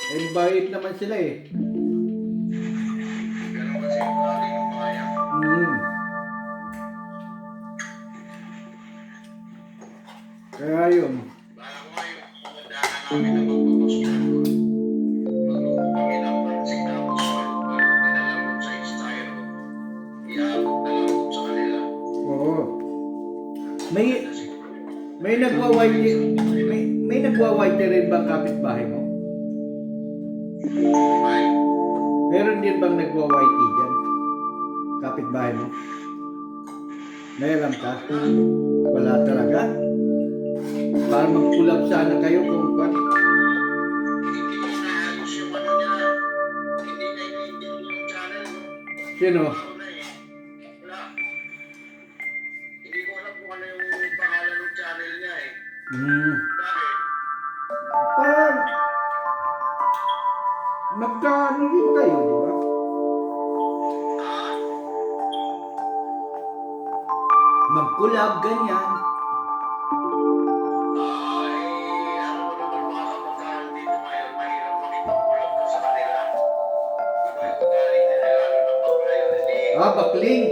Eh, bait naman sila eh. Ganun kasi yung lagi ng mga yan. Hmm. Kaya yun. Bala ko ngayon, pagdaanan namin na magpapasokan doon. Magluto kami ng pansik tapos bago dinala doon sa styro. Iabot na lang doon sa kanila. Oo. May Ganda siguro yun. may nagwa-white may nagwa-white rin bang kapitbahay mo? Ay, Meron din bang nagwa-white diyan? Kapitbahay mo? May alam ka? Wala talaga. Para mag-collab sana kayo kung kwan. hindi ko naayos yung ano niya. Hindi na i-maintain yung channel, no? Sino? Ano na eh. Wala. Hindi ko alam kung ano yung pangalan ng channel niya eh. Hmm. Bakit? Parang nagkaano rin kayo, di ba? Ah? Mag-collab, ganyan. Ay, alam mo naman mga kabataan dito ngayon, mahirap makipag-collab ka sa kanila. Iba yung ugali nila, lalo na pag ngayon, hindi Ah, bakling.